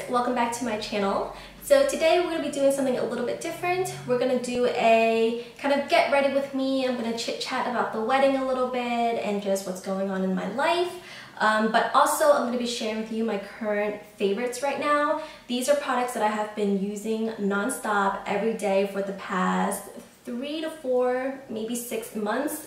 welcome back to my channel. So today we're going to be doing something a little bit different. We're going to do a kind of get ready with me. I'm going to chit chat about the wedding a little bit and just what's going on in my life. But also I'm going to be sharing with you my current favorites right now. These are products that I have been using non-stop every day for the past 3 to 4, maybe 6 months.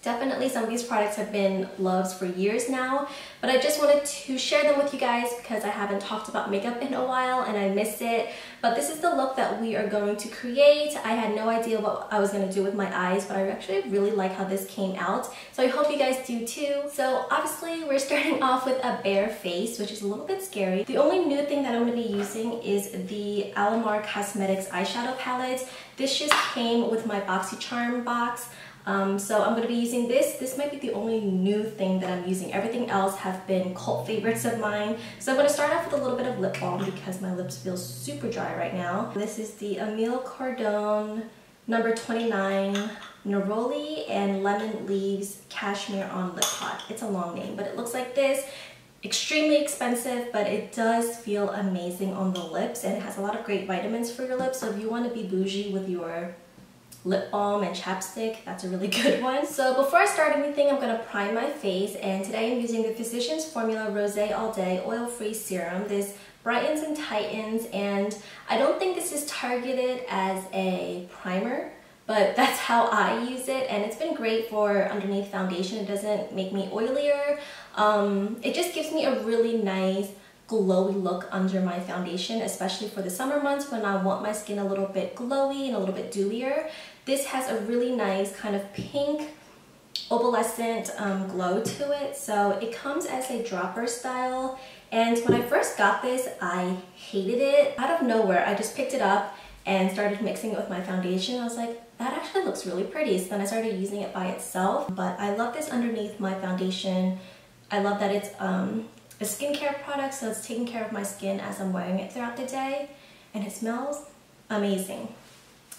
Definitely some of these products have been loves for years now, but I just wanted to share them with you guys because I haven't talked about makeup in a while and I miss it. But this is the look that we are going to create. I had no idea what I was going to do with my eyes, but I actually really like how this came out. So I hope you guys do too. So obviously we're starting off with a bare face, which is a little bit scary. The only new thing that I'm going to be using is the Alamar Cosmetics eyeshadow palette. This just came with my BoxyCharm box. So I'm going to be using this. This might be the only new thing that I'm using. Everything else have been cult favorites of mine. So I'm going to start off with a little bit of lip balm because my lips feel super dry right now. This is the Emile Cardone number 29 Neroli and Lemon Leaves Cashmere on Lip Pot. It's a long name, but it looks like this. Extremely expensive, but it does feel amazing on the lips and it has a lot of great vitamins for your lips. So if you want to be bougie with your lip balm and chapstick, that's a really good one. So before I start anything, I'm going to prime my face, and today I'm using the Physicians Formula Rosé All Day Oil-Free Serum. This brightens and tightens, and I don't think this is targeted as a primer, but that's how I use it, and it's been great for underneath foundation. It doesn't make me oilier. It just gives me a really nice glowy look under my foundation, especially for the summer months when I want my skin a little bit glowy and a little bit dewier. This has a really nice kind of pink opalescent glow to it. So it comes as a dropper style, and when I first got this I hated it. Out of nowhere I just picked it up and started mixing it with my foundation. I was like, that actually looks really pretty. So then I started using it by itself, but I love this underneath my foundation. I love that it's a skincare product, so it's taking care of my skin as I'm wearing it throughout the day, and it smells amazing.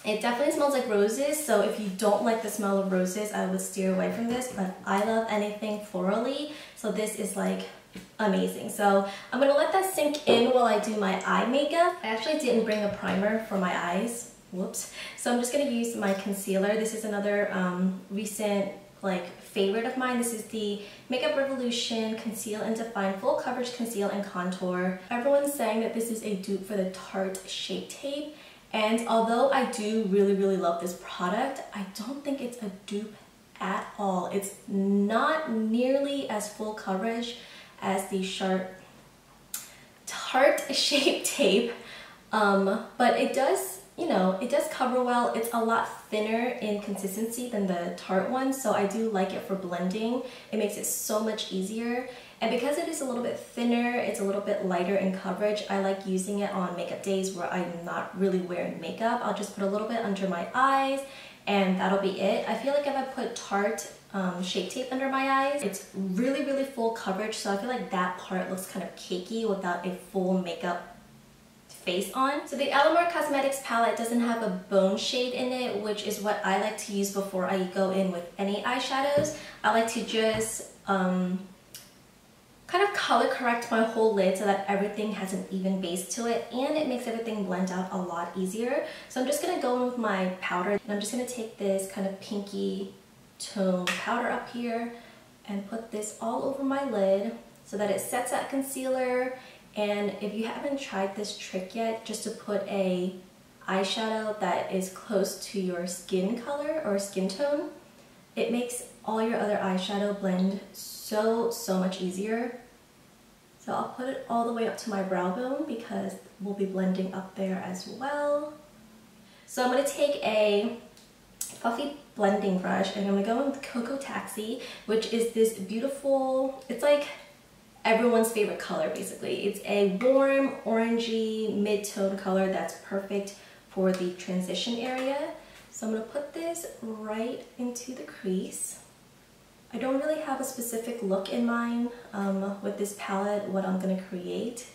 It definitely smells like roses, so if you don't like the smell of roses, I would steer away from this, but I love anything florally, so this is like amazing. So I'm gonna let that sink in while I do my eye makeup. I actually didn't bring a primer for my eyes, whoops. So I'm just gonna use my concealer. This is another recent favorite of mine. This is the Makeup Revolution Conceal and Define Full Coverage Conceal and Contour. Everyone's saying that this is a dupe for the Tarte Shape Tape, and although I do really love this product, I don't think it's a dupe at all. It's not nearly as full coverage as the Tarte Shape Tape, but it does, you know, it does cover well. It's a lot thinner in consistency than the Tarte one, so I do like it for blending. It makes it so much easier, and because it is a little bit thinner, it's a little bit lighter in coverage. I like using it on makeup days where I'm not really wearing makeup. I'll just put a little bit under my eyes and that'll be it. I feel like if I put Tarte Shape Tape under my eyes, it's really full coverage, so I feel like that part looks kind of cakey without a full makeup face on. So the Alamar Cosmetics palette doesn't have a bone shade in it, which is what I like to use before I go in with any eyeshadows. I like to just kind of color correct my whole lid so that everything has an even base to it, and it makes everything blend out a lot easier. So I'm just going to go in with my powder, and I'm just going to take this kind of pinky tone powder up here and put this all over my lid so that it sets that concealer. And if you haven't tried this trick yet, just to put a eyeshadow that is close to your skin color or skin tone, it makes all your other eyeshadow blend so much easier. So I'll put it all the way up to my brow bone because we'll be blending up there as well. So I'm going to take a fluffy blending brush and I'm going to go in with Cocoa Taxi, which is this beautiful, it's like everyone's favorite color basically. It's a warm orangey mid-tone color that's perfect for the transition area. So I'm going to put this right into the crease. I don't really have a specific look in mind with this palette, what I'm going to create,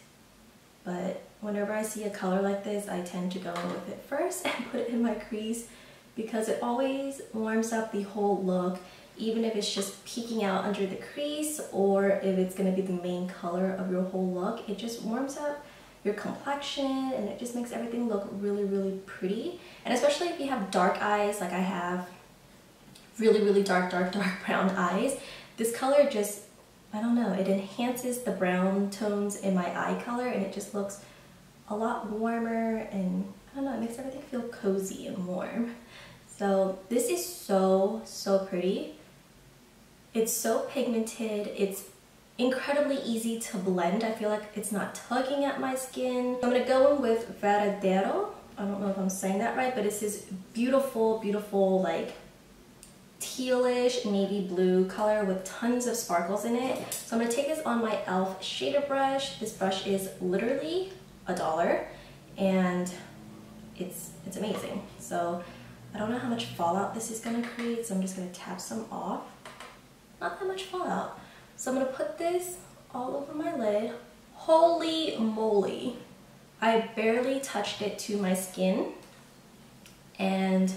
but whenever I see a color like this, I tend to go in with it first and put it in my crease because it always warms up the whole look. even if it's just peeking out under the crease or if it's going to be the main color of your whole look. It just warms up your complexion and it just makes everything look really, really pretty. And especially if you have dark eyes like I have, really dark brown eyes, this color just, I don't know, it enhances the brown tones in my eye color and it just looks a lot warmer, and I don't know, it makes everything feel cozy and warm. So this is so pretty. It's so pigmented. It's incredibly easy to blend. I feel like it's not tugging at my skin. I'm gonna go in with Verdadero. I don't know if I'm saying that right, but it's this beautiful like tealish navy blue color with tons of sparkles in it. So I'm gonna take this on my e.l.f. shader brush. This brush is literally $1 and it's amazing. So I don't know how much fallout this is gonna create, so I'm just gonna tap some off. Not that much fallout. So I'm gonna put this all over my lid. Holy moly. I barely touched it to my skin and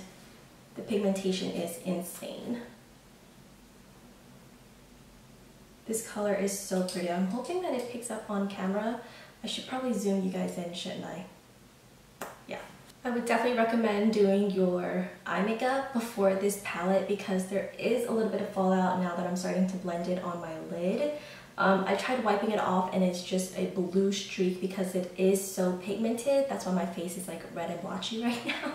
the pigmentation is insane. This color is so pretty. I'm hoping that it picks up on camera. I should probably zoom you guys in, shouldn't I? Yeah. I would definitely recommend doing your eye makeup before this palette because there is a little bit of fallout now that I'm starting to blend it on my lid. I tried wiping it off and it's just a blue streak because it is so pigmented. That's why my face is like red and blotchy right now.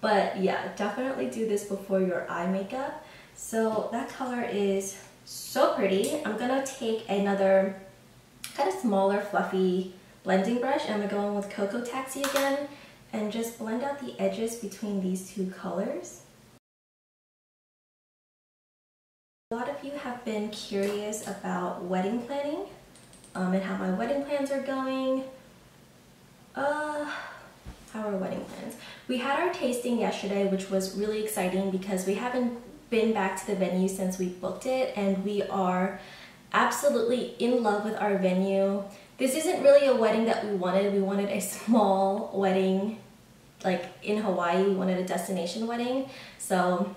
But yeah, definitely do this before your eye makeup. So that color is so pretty. I'm gonna take another kind of smaller fluffy blending brush and I'm gonna go in with Cocoa Taxi again and just blend out the edges between these two colors. A lot of you have been curious about wedding planning and how my wedding plans are going. How are wedding plans? We had our tasting yesterday, which was really exciting because we haven't been back to the venue since we booked it, and we are absolutely in love with our venue. This isn't really a wedding that we wanted. We wanted a small wedding, like in Hawaii. We wanted a destination wedding. So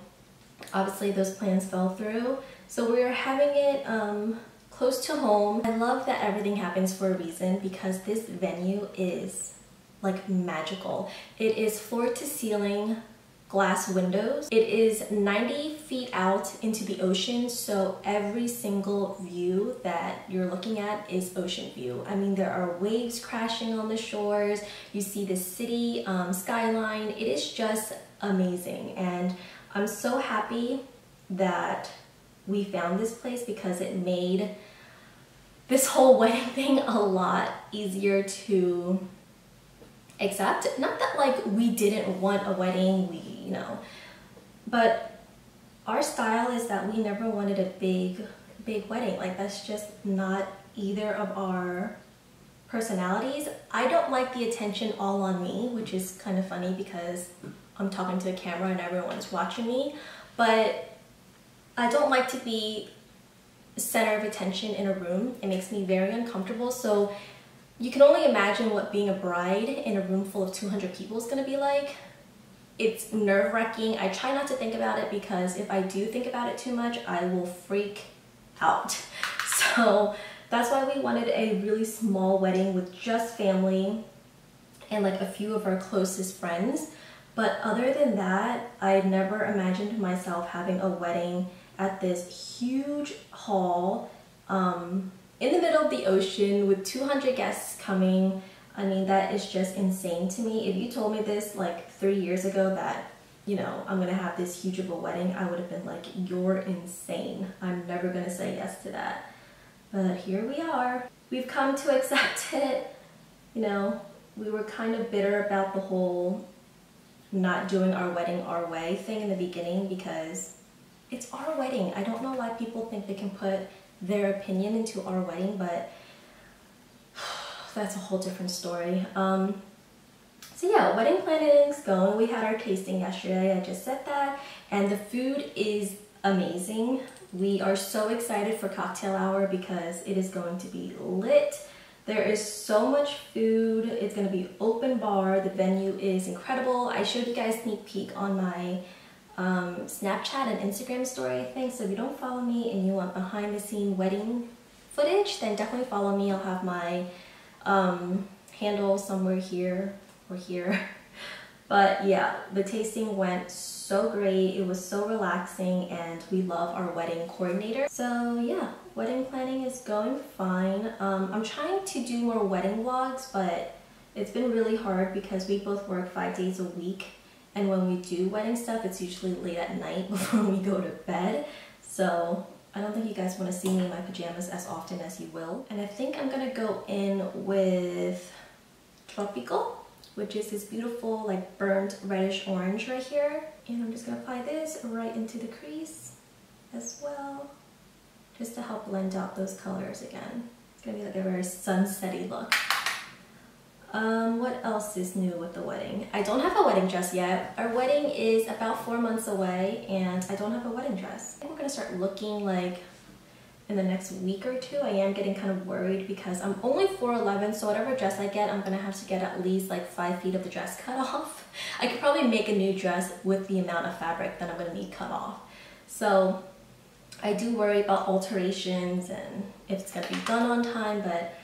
obviously those plans fell through. So we're having it close to home. I love that everything happens for a reason because this venue is like magical. It is floor to ceiling glass windows. It is 90 feet out into the ocean, so every single view that you're looking at is ocean view. I mean, there are waves crashing on the shores. You see the city skyline. It is just amazing, and I'm so happy that we found this place because it made this whole wedding thing a lot easier to accept. Not that like we didn't want a wedding, you know, but our style is that we never wanted a big wedding. Like that's just not either of our personalities. I don't like the attention all on me, which is kind of funny because I'm talking to a camera and everyone's watching me, but I don't like to be center of attention in a room. It makes me very uncomfortable. So you can only imagine what being a bride in a room full of 200 people is going to be like. It's nerve-wracking. I try not to think about it because if I do think about it too much, I will freak out. So that's why we wanted a really small wedding with just family and like a few of our closest friends. But other than that, I never imagined myself having a wedding at this huge hall in the middle of the ocean with 200 guests coming. I mean, that is just insane to me. If you told me this like 3 years ago that, you know, I'm gonna have this huge of a wedding, I would have been like, you're insane. I'm never gonna say yes to that. But here we are. We've come to accept it. You know, we were kind of bitter about the whole not doing our wedding our way thing in the beginning because it's our wedding. I don't know why people think they can put their opinion into our wedding, but that's a whole different story. So yeah, wedding planning's going. We had our tasting yesterday, I just said that, and the food is amazing. We are so excited for cocktail hour because it is going to be lit. There is so much food. It's going to be open bar. The venue is incredible. I showed you guys a sneak peek on my Snapchat and Instagram story, I think. So if you don't follow me and you want behind the scene wedding footage, then definitely follow me. I'll have my handle somewhere here or here. But yeah, the tasting went so great. It was so relaxing, and we love our wedding coordinator. So yeah, wedding planning is going fine. I'm trying to do more wedding vlogs, but it's been really hard because we both work 5 days a week. And when we do wedding stuff, it's usually late at night before we go to bed. So I don't think you guys want to see me in my pajamas as often as you will. And I think I'm gonna go in with Tropical, which is this beautiful like burnt reddish orange right here. And I'm just gonna apply this right into the crease as well, just to help blend out those colors again. It's gonna be like a very sunsetty look. What else is new with the wedding? I don't have a wedding dress yet. Our wedding is about 4 months away, and I don't have a wedding dress. I think we're gonna start looking like in the next week or two. I am getting kind of worried because I'm only 4'11", so whatever dress I get, I'm gonna have to get at least like 5 feet of the dress cut off. I could probably make a new dress with the amount of fabric that I'm gonna need cut off. So I do worry about alterations and if it's gonna be done on time, but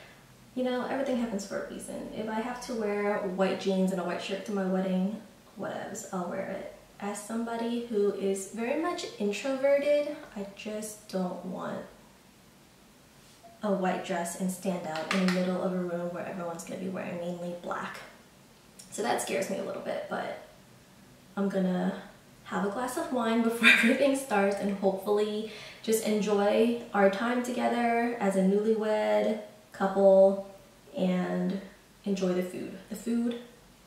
you know, everything happens for a reason. If I have to wear white jeans and a white shirt to my wedding, whatevs, I'll wear it. As somebody who is very much introverted, I just don't want a white dress and stand out in the middle of a room where everyone's gonna be wearing mainly black. So that scares me a little bit, but I'm gonna have a glass of wine before everything starts and hopefully just enjoy our time together as a newlywed couple and enjoy the food. The food,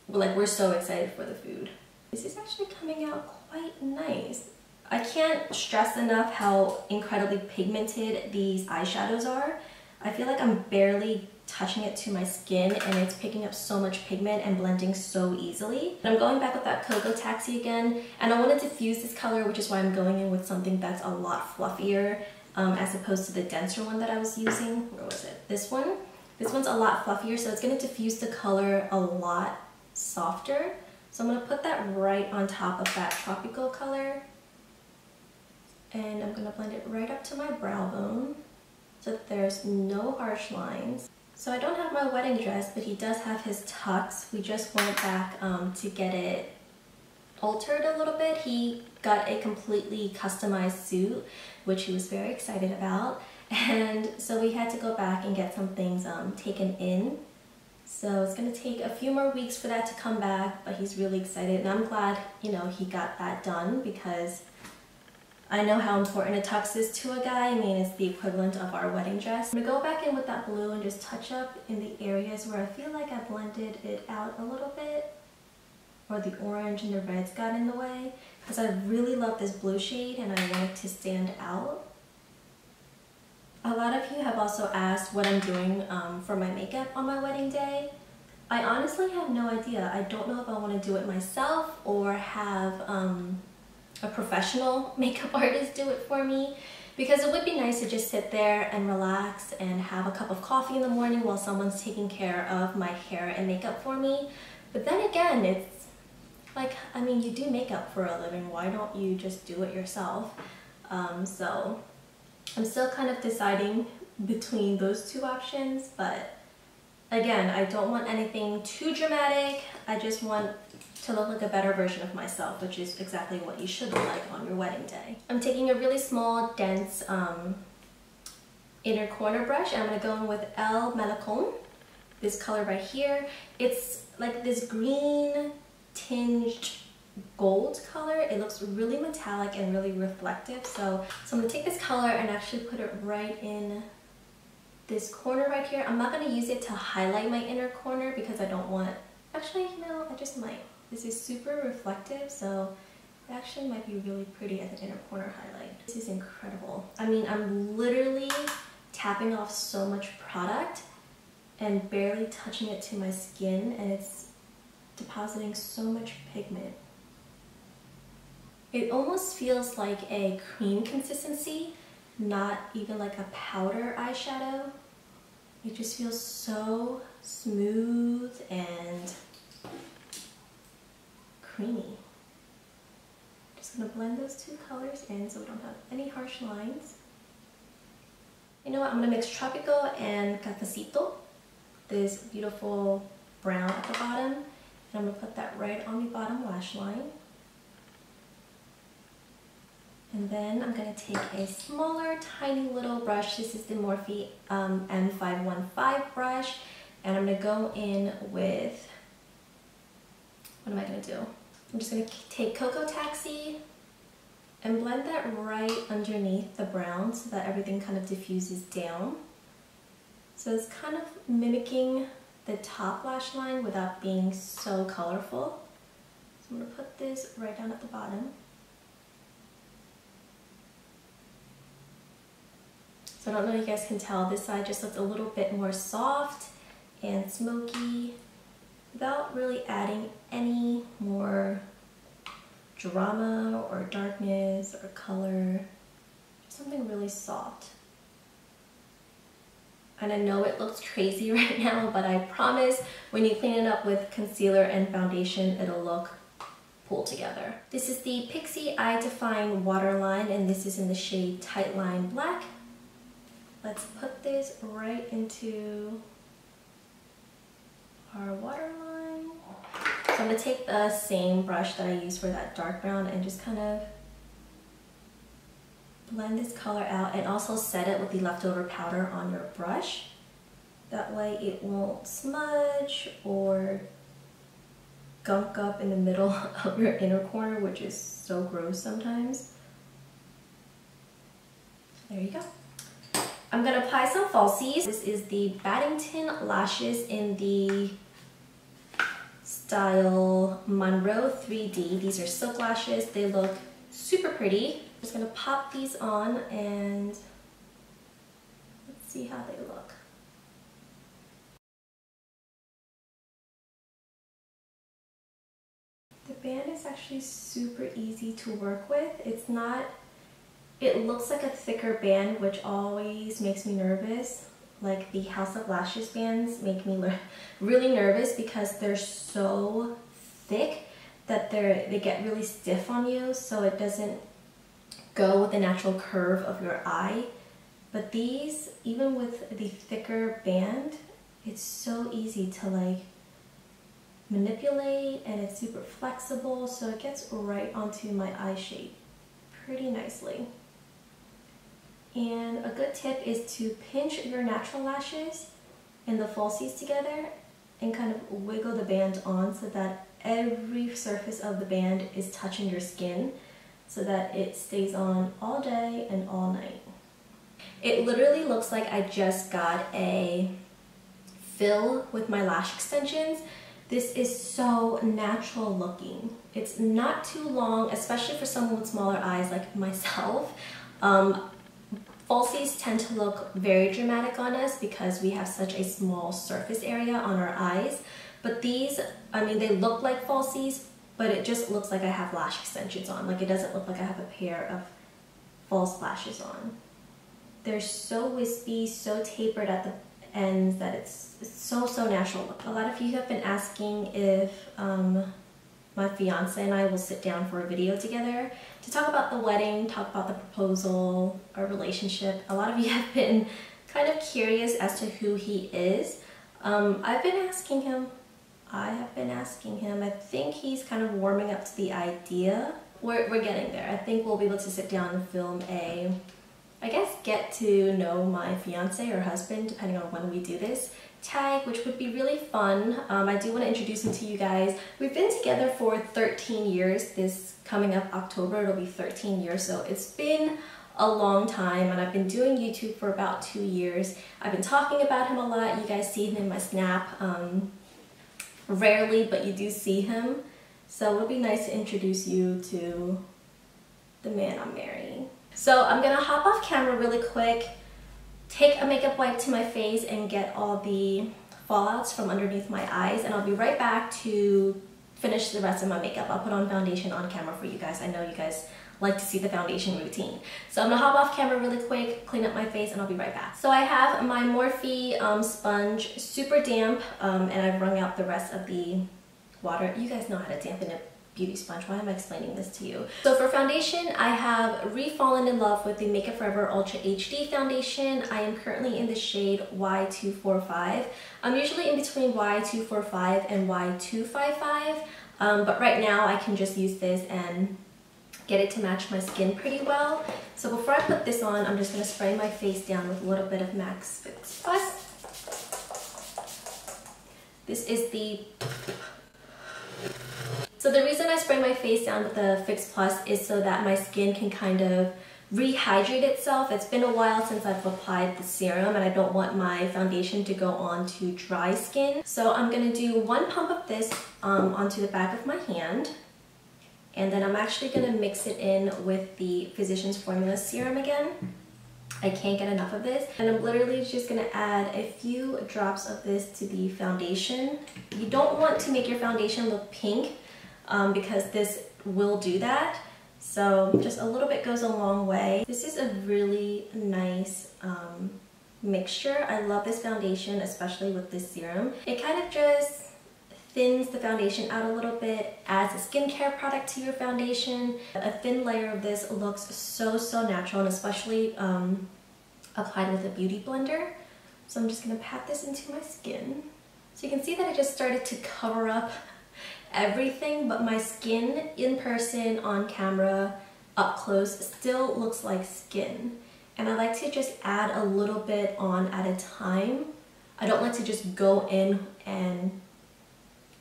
like, we're so excited for the food. This is actually coming out quite nice. I can't stress enough how incredibly pigmented these eyeshadows are. I feel like I'm barely touching it to my skin and it's picking up so much pigment and blending so easily. But I'm going back with that Cocoa Taxi again, and I want to diffuse this color, which is why I'm going in with something that's a lot fluffier as opposed to the denser one that I was using. Where was it? This one? This one's a lot fluffier, so it's going to diffuse the color a lot softer. So I'm going to put that right on top of that Tropical color. And I'm going to blend it right up to my brow bone so that there's no harsh lines. So I don't have my wedding dress, but he does have his tux. We just went back to get it altered a little bit. He got a completely customized suit, which he was very excited about. And so we had to go back and get some things taken in. So it's going to take a few more weeks for that to come back, but he's really excited. And I'm glad, you know, he got that done because I know how important a tux is to a guy. I mean, it's the equivalent of our wedding dress. I'm gonna go back in with that blue and just touch up in the areas where I feel like I blended it out a little bit, or the orange and the reds got in the way, because I really love this blue shade and I want it to stand out. A lot of you have also asked what I'm doing for my makeup on my wedding day. I honestly have no idea. I don't know if I want to do it myself or have a professional makeup artist do it for me, because it would be nice to just sit there and relax and have a cup of coffee in the morning while someone's taking care of my hair and makeup for me. But then again, it's like, I mean, you do makeup for a living, why don't you just do it yourself? So I'm still kind of deciding between those two options, but again, I don't want anything too dramatic. I just want to look like a better version of myself, which is exactly what you should look like on your wedding day. I'm taking a really small, dense inner corner brush, and I'm going to go in with El Malecon, this color right here. It's like this green tinged gold color. It looks really metallic and really reflective. So I'm going to take this color and actually put it right in this corner right here. I'm not going to use it to highlight my inner corner because I don't want, actually, you know, I just might. This is super reflective, so it actually might be really pretty as an inner corner highlight. This is incredible. I mean, I'm literally tapping off so much product and barely touching it to my skin, and it's depositing so much pigment. It almost feels like a cream consistency, not even like a powder eyeshadow. It just feels so smooth and creamy. Just just gonna blend those two colors in so we don't have any harsh lines. You know what, I'm gonna mix Tropico and Cafecito, this beautiful brown at the bottom, and I'm gonna put that right on the bottom lash line. And then I'm gonna take a smaller, tiny little brush. This is the Morphe M515 brush, and I'm gonna go in with, what am I gonna do? I'm just gonna take Cocoa Taxi and blend that right underneath the brown so that everything kind of diffuses down. So it's kind of mimicking the top lash line without being so colorful. So I'm gonna put this right down at the bottom. So I don't know if you guys can tell, this side just looks a little bit more soft and smoky without really adding any more drama or darkness or color. Just something really soft. And I know it looks crazy right now, but I promise when you clean it up with concealer and foundation, it'll look pulled together. This is the Pixi Eye Define Waterline, and this is in the shade Tightline Black. Let's put this right into our waterline. So I'm going to take the same brush that I used for that dark brown and just kind of blend this color out, and also set it with the leftover powder on your brush. That way it won't smudge or gunk up in the middle of your inner corner, which is so gross sometimes. There you go. I'm gonna apply some falsies. This is the Baddington lashes in the style Monroe 3D. These are silk lashes. They look super pretty. I'm just gonna pop these on and let's see how they look. The band is actually super easy to work with. It's not, it looks like a thicker band, which always makes me nervous. Like the House of Lashes bands make me really nervous because they're so thick that they get really stiff on you, so it doesn't go with the natural curve of your eye. But these, even with the thicker band, it's so easy to like manipulate, and it's super flexible, so it gets right onto my eye shape pretty nicely. And a good tip is to pinch your natural lashes and the falsies together and kind of wiggle the band on so that every surface of the band is touching your skin so that it stays on all day and all night. It literally looks like I just got a fill with my lash extensions. This is so natural looking. It's not too long, especially for someone with smaller eyes like myself. Falsies tend to look very dramatic on us because we have such a small surface area on our eyes. But these, I mean, they look like falsies, but it just looks like I have lash extensions on. Like, it doesn't look like I have a pair of false lashes on. They're so wispy, so tapered at the ends that it's so natural looking. A lot of you have been asking if my fiance and I will sit down for a video together to talk about the wedding, talk about the proposal, our relationship. A lot of you have been kind of curious as to who he is. I've been asking him. I have been asking him. I think he's kind of warming up to the idea. We're getting there. I think we'll be able to sit down and film a, I guess, get to know my fiance or husband, depending on when we do this, tag, which would be really fun. I do want to introduce him to you guys. We've been together for 13 years. This coming up October, it'll be 13 years. So it's been a long time, and I've been doing YouTube for about 2 years. I've been talking about him a lot. You guys see him in my Snap. Rarely, but you do see him. So it would be nice to introduce you to the man I'm marrying. So I'm gonna hop off camera really quick, take a makeup wipe to my face and get all the fallouts from underneath my eyes, and I'll be right back to finish the rest of my makeup. I'll put on foundation on camera for you guys. I know you guys like to see the foundation routine. So I'm gonna hop off camera really quick, clean up my face, and I'll be right back. So I have my Morphe sponge, super damp, and I've wrung out the rest of the water. You guys know how to dampen it beauty sponge. Why am I explaining this to you? So for foundation, I have re-fallen in love with the Make Up For Ever Ultra HD foundation. I am currently in the shade Y245. I'm usually in between Y245 and Y255, but right now I can just use this and get it to match my skin pretty well. So before I put this on, I'm just going to spray my face down with a little bit of Max Fix Plus. This is the... So the reason I spray my face down with the Fix Plus is so that my skin can kind of rehydrate itself. It's been a while since I've applied the serum and I don't want my foundation to go on to dry skin. So I'm going to do 1 pump of this onto the back of my hand. And then I'm actually going to mix it in with the Physicians Formula serum again. I can't get enough of this. And I'm literally just going to add a few drops of this to the foundation. You don't want to make your foundation look pink because this will do that. So just a little bit goes a long way. This is a really nice mixture. I love this foundation, especially with this serum. It kind of just thins the foundation out a little bit, adds a skincare product to your foundation. A thin layer of this looks so natural, and especially applied with a beauty blender. So I'm just gonna pat this into my skin. So you can see that I just started to cover up everything, but my skin in person, on camera, up close, still looks like skin. And I like to just add a little bit on at a time. I don't like to just go in and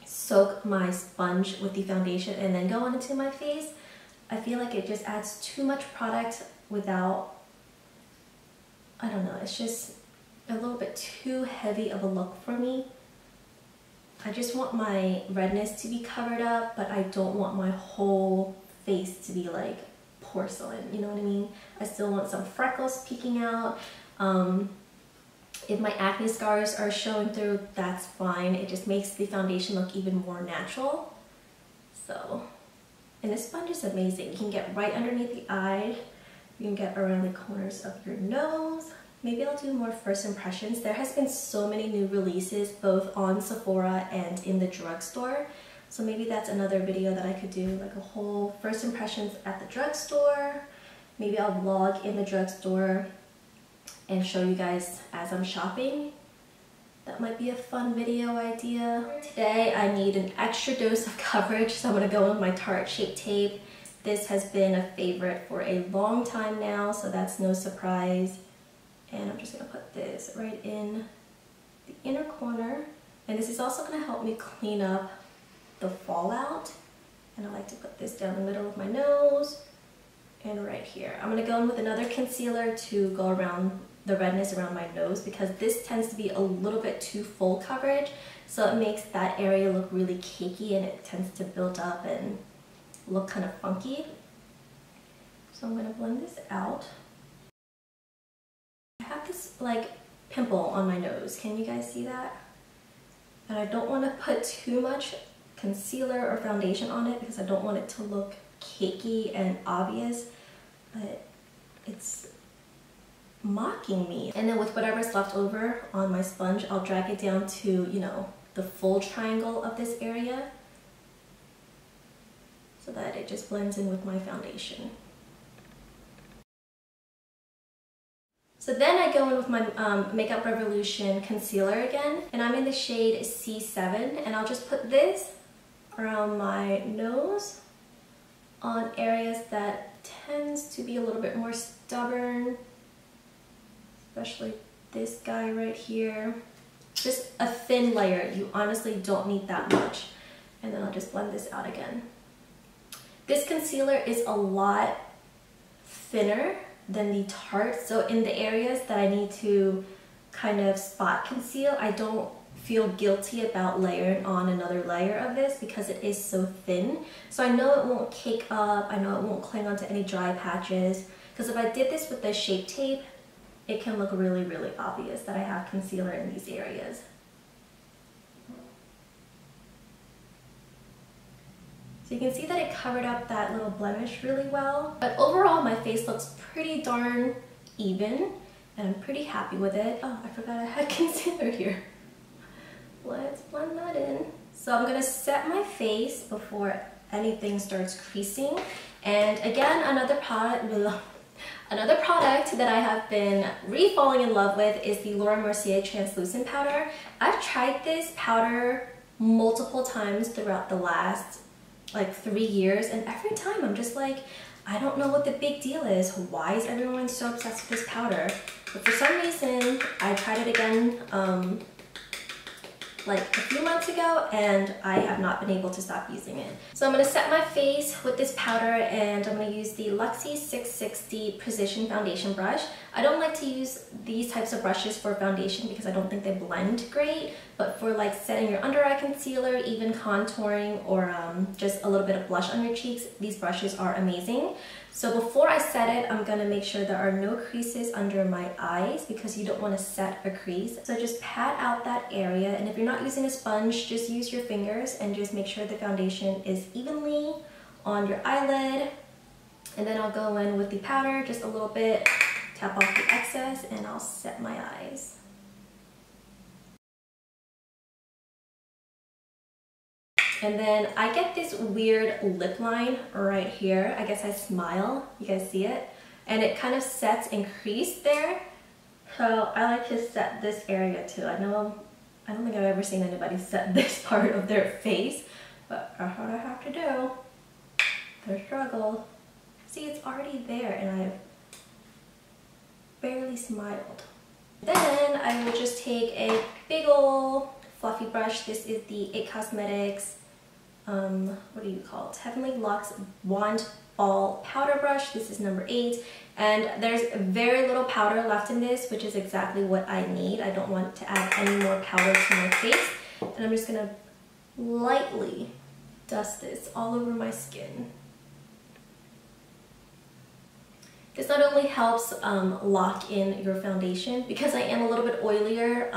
soak my sponge with the foundation and then go on into my face. I feel like it just adds too much product without, I don't know, it's just a little bit too heavy of a look for me. I just want my redness to be covered up, but I don't want my whole face to be like porcelain, you know what I mean? I still want some freckles peeking out. If my acne scars are showing through, that's fine. It just makes the foundation look even more natural. So, and this sponge is amazing. You can get right underneath the eye. You can get around the corners of your nose. Maybe I'll do more first impressions. There has been so many new releases, both on Sephora and in the drugstore. So maybe that's another video that I could do, like a whole first impressions at the drugstore. Maybe I'll vlog in the drugstore and show you guys as I'm shopping. That might be a fun video idea. Today I need an extra dose of coverage, so I'm gonna go in with my Tarte Shape Tape. This has been a favorite for a long time now, so that's no surprise. And I'm just gonna put this right in the inner corner. And this is also gonna help me clean up the fallout. And I like to put this down the middle of my nose and right here. I'm gonna go in with another concealer to go around the redness around my nose, because this tends to be a little bit too full coverage, so it makes that area look really cakey and it tends to build up and look kind of funky. So I'm going to blend this out. I have this like pimple on my nose. Can you guys see that? And I don't want to put too much concealer or foundation on it because I don't want it to look cakey and obvious, but it's mocking me. And then with whatever's left over on my sponge, I'll drag it down to, you know, the full triangle of this area so that it just blends in with my foundation. So then I go in with my Makeup Revolution concealer again, and I'm in the shade C7, and I'll just put this around my nose on areas that tends to be a little bit more stubborn, especially this guy right here. Just a thin layer. You honestly don't need that much. And then I'll just blend this out again. This concealer is a lot thinner than the Tarte, so in the areas that I need to kind of spot conceal, I don't feel guilty about layering on another layer of this because it is so thin. So I know it won't cake up, I know it won't cling onto any dry patches, because if I did this with the Shape Tape, it can look really, really obvious that I have concealer in these areas. So you can see that it covered up that little blemish really well. But overall, my face looks pretty darn even, and I'm pretty happy with it. Oh, I forgot I had concealer here. Let's blend that in. So I'm gonna set my face before anything starts creasing. And again, another product that I have been re-falling in love with is the Laura Mercier translucent powder. I've tried this powder multiple times throughout the last like 3 years, and every time I'm just like, I don't know what the big deal is. Why is everyone so obsessed with this powder? But for some reason, I tried it again like a few months ago, and I have not been able to stop using it. So I'm going to set my face with this powder, and I'm going to use the Luxie 660 Precision Foundation Brush. I don't like to use these types of brushes for foundation because I don't think they blend great, but for like setting your under eye concealer, even contouring, or just a little bit of blush on your cheeks, these brushes are amazing. So before I set it, I'm going to make sure there are no creases under my eyes because you don't want to set a crease. So just pat out that area, and if you're not using a sponge, just use your fingers and just make sure the foundation is evenly on your eyelid. And then I'll go in with the powder just a little bit, tap off the excess, and I'll set my eyes. And then I get this weird lip line right here. I guess I smile, you guys see it? And it kind of sets and crease there. So I like to set this area too. I don't think I've ever seen anybody set this part of their face, but that's what I have to do. The struggle. See, it's already there and I've barely smiled. Then I will just take a big ol' fluffy brush. This is the IT Cosmetics what do you call it? Heavenly Luxe Wand Ball Powder Brush. This is number 8, and there's very little powder left in this, which is exactly what I need. I don't want to add any more powder to my face, and I'm just gonna lightly dust this all over my skin. This not only helps lock in your foundation, because I am a little bit oilier,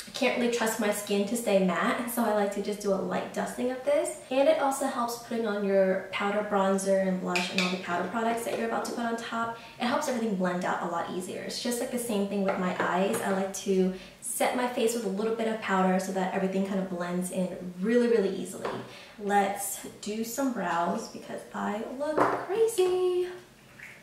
I can't really trust my skin to stay matte, so I like to just do a light dusting of this. And it also helps putting on your powder, bronzer, and blush, and all the powder products that you're about to put on top. It helps everything blend out a lot easier. It's just like the same thing with my eyes. I like to set my face with a little bit of powder so that everything kind of blends in really, really easily. Let's do some brows because I look crazy.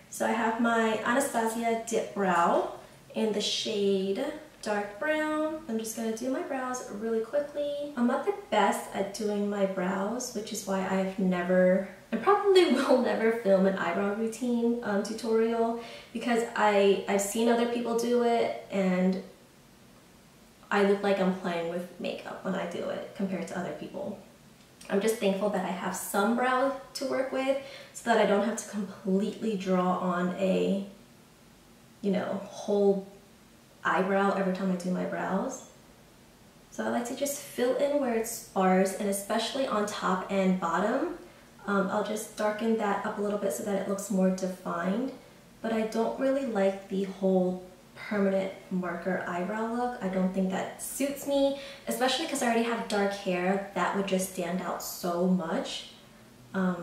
So I have my Anastasia Dip Brow in the shade dark brown. I'm just gonna do my brows really quickly. I'm not the best at doing my brows, which is why I've never, and probably will never, film an eyebrow routine tutorial, because I've seen other people do it and I look like I'm playing with makeup when I do it compared to other people. I'm just thankful that I have some brow to work with so that I don't have to completely draw on a, you know, whole eyebrow every time I do my brows. So I like to just fill in where it's sparse, and especially on top and bottom. I'll just darken that up a little bit so that it looks more defined, but I don't really like the whole permanent marker eyebrow look. I don't think that suits me, especially because I already have dark hair. That would just stand out so much. I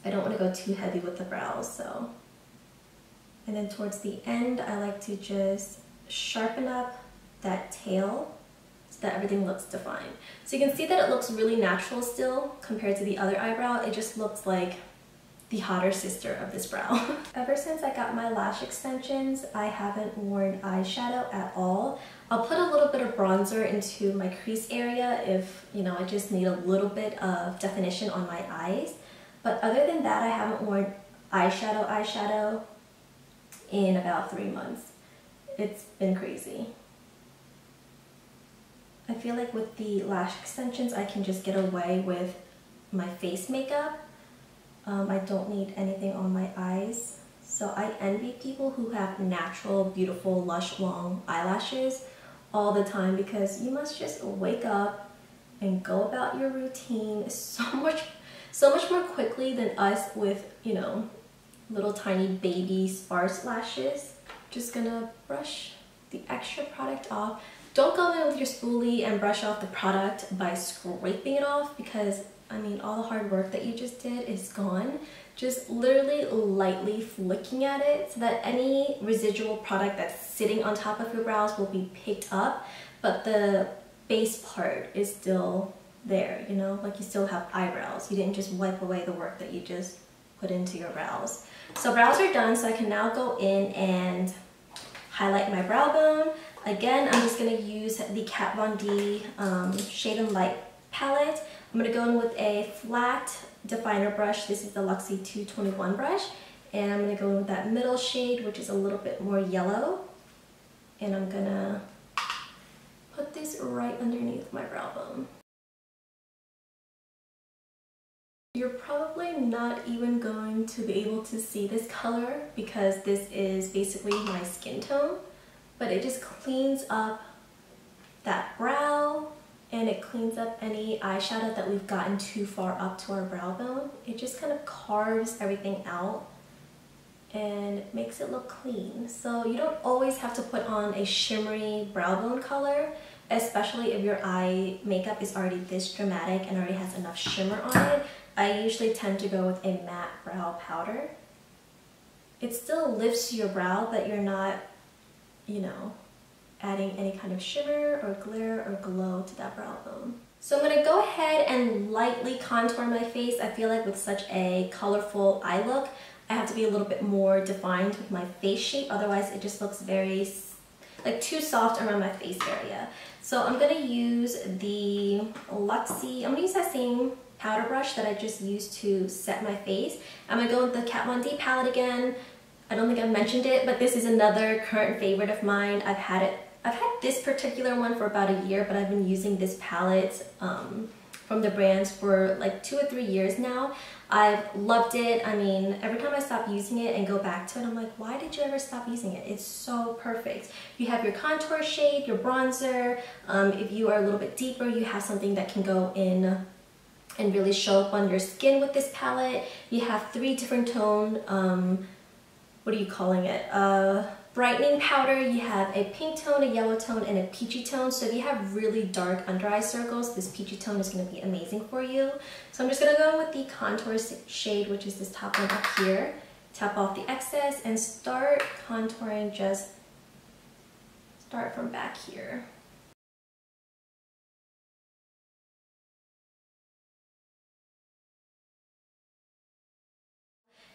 don't want to go too heavy with the brows, so. And then towards the end, I like to just sharpen up that tail so that everything looks defined. So you can see that it looks really natural still compared to the other eyebrow. It just looks like the hotter sister of this brow. Ever since I got my lash extensions, I haven't worn eyeshadow at all. I'll put a little bit of bronzer into my crease area if, you know, I just need a little bit of definition on my eyes. But other than that, I haven't worn eyeshadow in about 3 months. It's been crazy. I feel like with the lash extensions, I can just get away with my face makeup. I don't need anything on my eyes. So I envy people who have natural, beautiful, lush, long eyelashes all the time, because you must just wake up and go about your routine so much more quickly than us with, you know, little tiny baby sparse lashes. Just gonna brush the extra product off. Don't go in with your spoolie and brush off the product by scraping it off, because I mean, all the hard work that you just did is gone. Just literally lightly flicking at it so that any residual product that's sitting on top of your brows will be picked up, but the base part is still there, you know, like you still have eyebrows. You didn't just wipe away the work that you just put into your brows. So brows are done, so I can now go in and highlight my brow bone. Again, I'm just going to use the Kat Von D Shade and Light palette. I'm going to go in with a flat definer brush. This is the Luxie 221 brush. And I'm going to go in with that middle shade, which is a little bit more yellow. And I'm going to put this right underneath my brow bone. You're probably not even going to be able to see this color because this is basically my skin tone, but it just cleans up that brow and it cleans up any eyeshadow that we've gotten too far up to our brow bone. It just kind of carves everything out and makes it look clean. So you don't always have to put on a shimmery brow bone color, especially if your eye makeup is already this dramatic and already has enough shimmer on it. I usually tend to go with a matte brow powder. It still lifts your brow, but you're not, you know, adding any kind of shimmer or glare or glow to that brow bone. So I'm gonna go ahead and lightly contour my face. I feel like with such a colorful eye look, I have to be a little bit more defined with my face shape. Otherwise, it just looks very, like, too soft around my face area. So I'm gonna use the Luxie, I'm gonna use that same powder brush that I just used to set my face. I'm gonna go with the Kat Von D palette again. I don't think I mentioned it, but this is another current favorite of mine. I've had this particular one for about a year, but I've been using this palette from the brands for like 2 or 3 years now. I've loved it. I mean, every time I stop using it and go back to it, I'm like, why did you ever stop using it? It's so perfect. You have your contour shade, your bronzer. If you are a little bit deeper, you have something that can go in and really show up on your skin with this palette. You have 3 different tone, what are you calling it? Brightening powder. You have a pink tone, a yellow tone, and a peachy tone. So if you have really dark under eye circles, this peachy tone is going to be amazing for you. So I'm just going to go in with the contour shade, which is this top one up here. Tap off the excess and start contouring, just start from back here.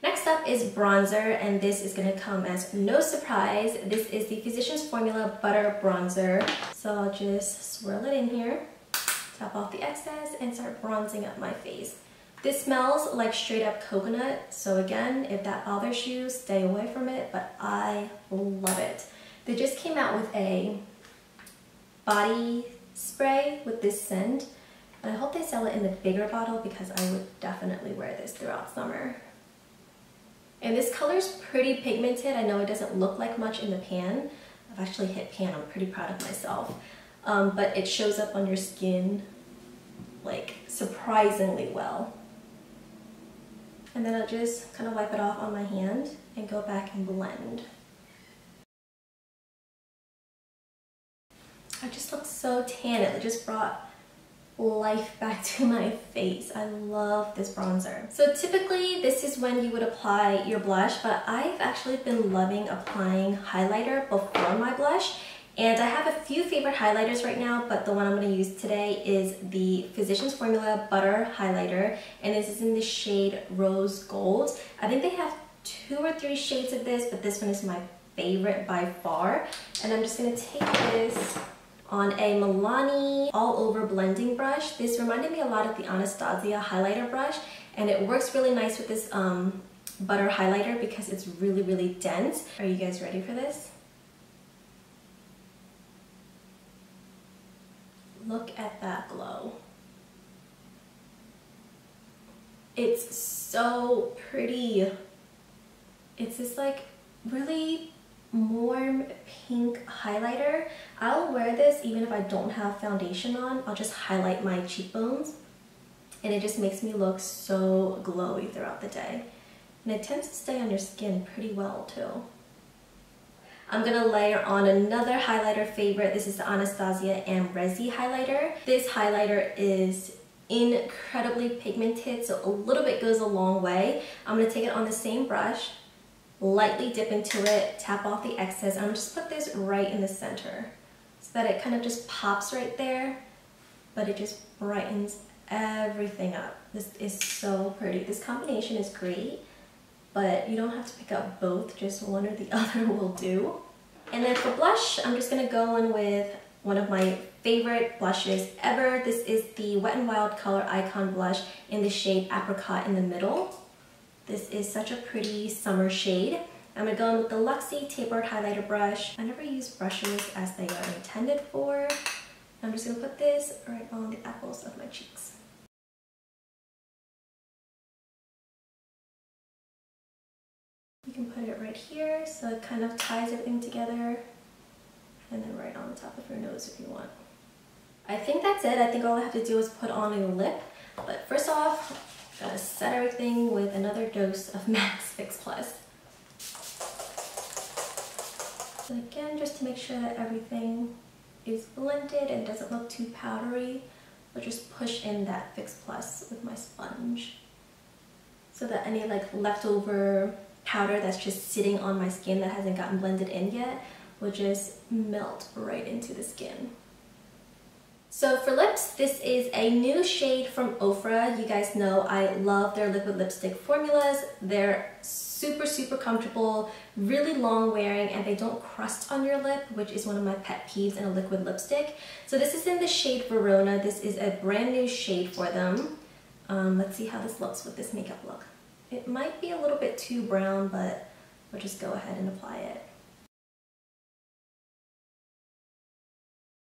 Next up is bronzer, and this is going to come as no surprise. This is the Physicians Formula Butter Bronzer. So I'll just swirl it in here, tap off the excess, and start bronzing up my face. This smells like straight up coconut, so again, if that bothers you, stay away from it, but I love it. They just came out with a body spray with this scent, and I hope they sell it in the bigger bottle because I would definitely wear this throughout summer. And this color is pretty pigmented. I know it doesn't look like much in the pan. I've actually hit pan, I'm pretty proud of myself. But it shows up on your skin like surprisingly well. And then I'll just kind of wipe it off on my hand and go back and blend. I just look so tan. It just brought life back to my face. I love this bronzer. So typically this is when you would apply your blush, but I've actually been loving applying highlighter before my blush. And I have a few favorite highlighters right now, but the one I'm going to use today is the Physicians Formula Butter Highlighter, and this is in the shade Rose Gold. I think they have 2 or 3 shades of this, but this one is my favorite by far. And I'm just going to take this on a Milani all-over blending brush. This reminded me a lot of the Anastasia highlighter brush, and it works really nice with this butter highlighter because it's really, really dense. Are you guys ready for this? Look at that glow. It's so pretty. It's this like really warm pink highlighter. I'll wear this even if I don't have foundation on. I'll just highlight my cheekbones and it just makes me look so glowy throughout the day. And it tends to stay on your skin pretty well too. I'm gonna layer on another highlighter favorite. This is the Anastasia and Resi highlighter. This highlighter is incredibly pigmented, so a little bit goes a long way. I'm gonna take it on the same brush, lightly dip into it, tap off the excess, and I'm just put this right in the center so that it kind of just pops right there. but it just brightens everything up. This is so pretty. This combination is great, but you don't have to pick up both, just one or the other will do. And then for blush, I'm just gonna go in with one of my favorite blushes ever. This is the Wet n Wild Color Icon Blush in the shade Apricot in the middle. This is such a pretty summer shade. I'm gonna go in with the Luxie Tapered Highlighter Brush. I never use brushes as they are intended for. I'm just gonna put this right on the apples of my cheeks. You can put it right here so it kind of ties everything together, and then right on the top of your nose if you want. I think that's it. I think all I have to do is put on a lip, but first off, gotta set everything with another dose of Max Fix Plus. So again, just to make sure that everything is blended and doesn't look too powdery, I'll just push in that Fix Plus with my sponge so that any like leftover powder that's just sitting on my skin that hasn't gotten blended in yet will just melt right into the skin. So for lips, this is a new shade from Ofra. You guys know I love their liquid lipstick formulas. They're super comfortable, really long wearing, and they don't crust on your lip, which is one of my pet peeves in a liquid lipstick. So this is in the shade Verona. This is a brand new shade for them. Let's see how this looks with this makeup look. It might be a little bit too brown, but we'll just go ahead and apply it.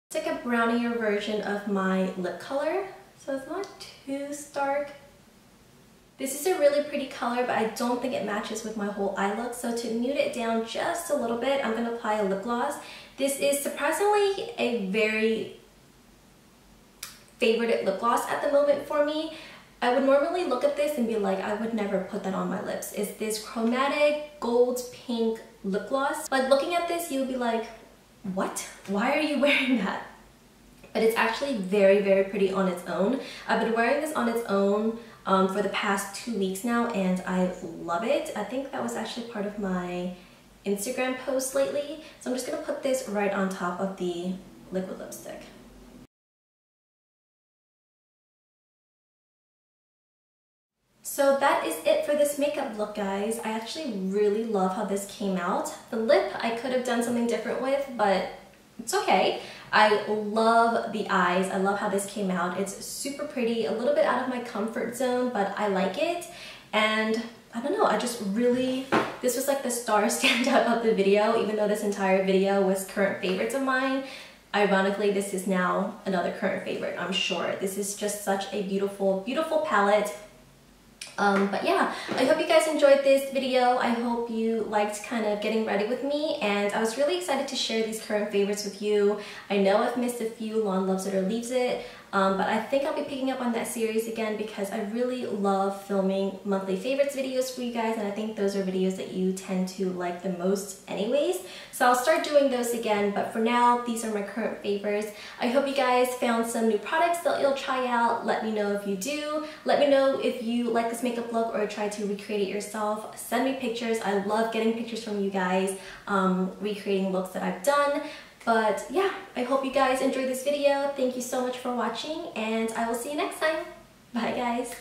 It's like a brownier version of my lip color, so it's not too stark. This is a really pretty color, but I don't think it matches with my whole eye look, so to nude it down just a little bit, I'm going to apply a lip gloss. This is surprisingly a very favorited lip gloss at the moment for me. I would normally look at this and be like, I would never put that on my lips. It's this chromatic gold pink lip gloss. Like looking at this, you would be like, what? Why are you wearing that? But it's actually very pretty on its own. I've been wearing this on its own for the past 2 weeks now, and I love it. I think that was actually part of my Instagram post lately. So I'm just gonna put this right on top of the liquid lipstick. So that is it for this makeup look, guys. I actually really love how this came out. The lip I could have done something different with, but it's okay. I love the eyes. I love how this came out. It's super pretty, a little bit out of my comfort zone, but I like it. And I don't know, I just really, this was like the star standout of the video, even though this entire video was current favorites of mine. Ironically, this is now another current favorite, I'm sure. This is just such a beautiful palette. But yeah, I hope you guys enjoyed this video. I hope you liked kind of getting ready with me, and I was really excited to share these current favorites with you. I know I've missed a few Lon Loves It or Leaves It, but I think I'll be picking up on that series again because I really love filming monthly favorites videos for you guys, and I think those are videos that you tend to like the most anyways. So I'll start doing those again, but for now, these are my current favorites. I hope you guys found some new products that you'll try out. Let me know if you do. Let me know if you like this makeup look or try to recreate it yourself. Send me pictures. I love getting pictures from you guys, recreating looks that I've done. But yeah, I hope you guys enjoyed this video. Thank you so much for watching, and I will see you next time. Bye, guys.